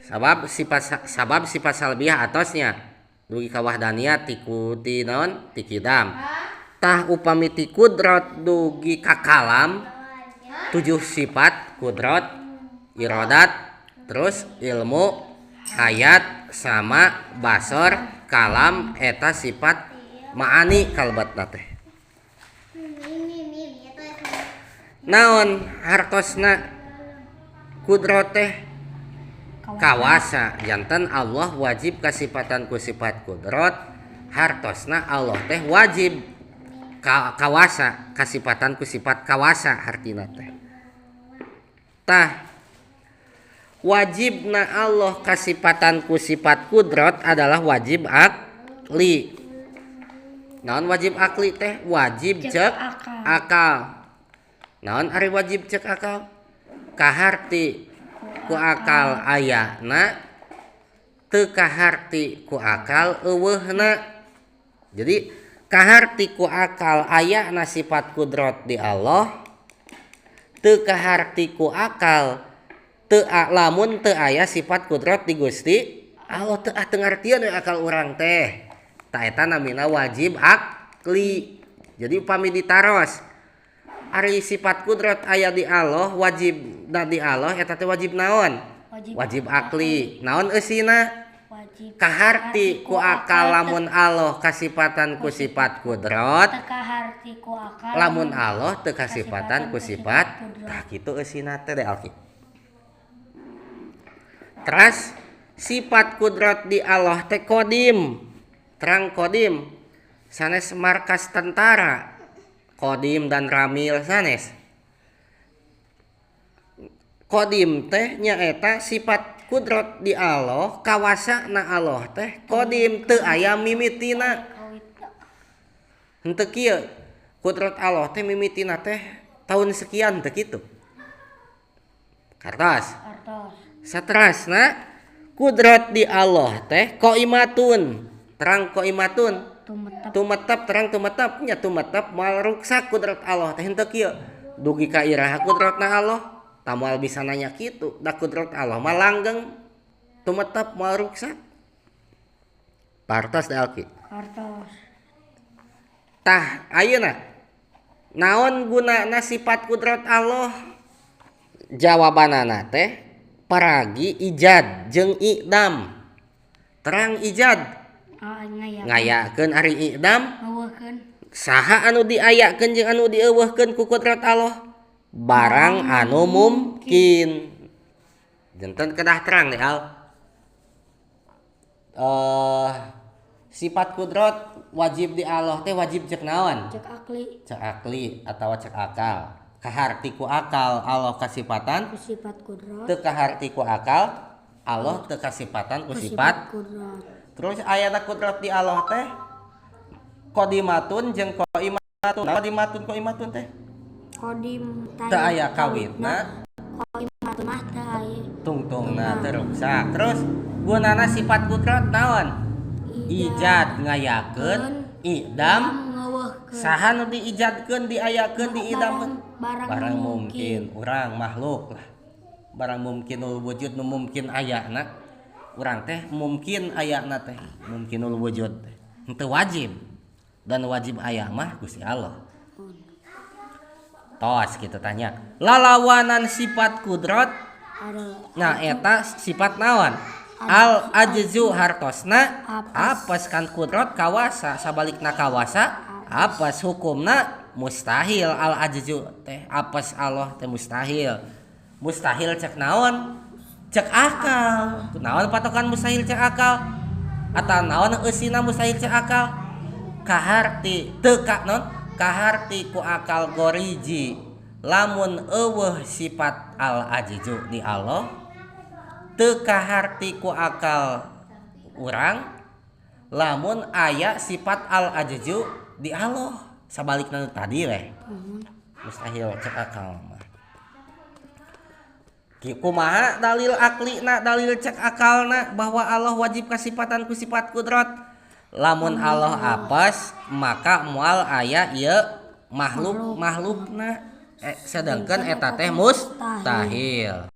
sabab sifat salbiah atosnya dugi ka wahdaniyah ti naon ti qidam. Tah upami ti kudrat dugi ka kalam 7 sifat kudrat, iradat, terus ilmu, hayat, sama, basor, kalam eta sifat ma'ani kalbatna teh. Naon hartosna kudrat teh kawasa, janten Allah wajib kasifatan ku sifat kudrat, hartosna Allah teh wajib kawasa kasifatan ku sifat kawasa hartina teh. Tah wajibna Allah kasifatan ku sifat kudrat adalah wajib akli. Naon wajib akli teh? Wajib cek akal. Naon ari wajib cek akal? Kaharti ku akal ayana, teu kaharti ku akal eueuhna. Jadi kaharti ku akal ayana sifat kudrat di Allah, teu kaharti ku akal lamun teu aya sifat kudrat di Gusti Allah. Teu ngartieun akal urang teh. Ta eta namina wajib akli. Jadi upami ditaros ari sifat kudrat aya di Allah, wajib di Allah eta teh wajib naon? Wajib akli. Naon eusina? Kaharti ku akal lamun Allah kasifatan ku sifat kudrat, lamun Allah teu kasifatan ku sifat. Tah kitu eusina teh Alki. Terus sifat kudrat di Allah teh qadim. Terang qadim sanes markas tentara. Qadim dan ramil sanes. Qadim teh nyaeta sifat kudrat di Allah, kawasana Allah teh qadim, teu aya mimitina. Henteu kieu kudrat Allah teh mimitina teh tahun sekian teh kitu. Kartos. Saterasna kudrat di Allah teh qaimatun. Terang qaimatun tumetep terang tumetep nya tumetep moal ruksak kudrat Allah teh henteu kieu dugi ka iraha kudratna Allah tamoal bisa nanya kitu da kudrat Allah mah langgeng tumetep moal ruksak. Partos da Alki. Partos. Tah ayeuna naon gunana sifat kudrat Allah? Jawabanana teh paragi ijad jeung iqdam. Terang ijad ngayakeun ari iqdam saha anu diayakeun jeung anu dieuweuhkeun ku kudrat Allah? Barang anu mungkin. Janten kedah terang deh Al. Sifat kudrat wajib di Allah teh wajib cek naon? Cek akli atawa cek akal. Kaharti ku akal Allah kasifatan ku sifat kudrat. Teu kaharti ku akal Allah teu kasifatan ku sifat kudrat. Terus ayatna kudrat di Allah teh qadimatun jeung qaimatun. Qaimatun teh? Qadim teu aya kawitna. Qaimatun mah teu aya. Tungtungna teu ruksak. Terus gunana sifat kudrat naon? Ijad ngayakeun, iqdam saha nu diijadkeun, diayakeun, diidamkeun? Barang mungkin. Urang makhluk lah. Barang mungkinul wujud nu mungkin ayana. Urang teh mungkin ayana teh mungkinul wujud teh henteu wajib, dan wajib aya mah Gusti Allah. Tos kita tanya lalawanan sifat kudrat nah eta sifat naon? Al ajzu hartosna apes kan kudrat kawasa, sabalikna kawasa apes hukumna mustahil. Al ajzu teh apes Allah teh mustahil. Mustahil cek naon? Cek akal. Naon patokan mustahil cek akal? Atau naon eusina mustahil cek akal? Kaharti teu ka naon? Kaharti ku akal goriji lamun eueuh sifat al ajzu di Allah, teu kaharti ku akal urang lamun aya sifat al ajzu di Allah. Sabalikna tadi we mustahil cek akal mah. Kumaha dalil aklina, dalil cek akalna bahwa Allah wajib kasifatan ku sifat kudrat? Lamun Allah apes maka moal aya ieu makhlukna sedangkan eta teh mustahil.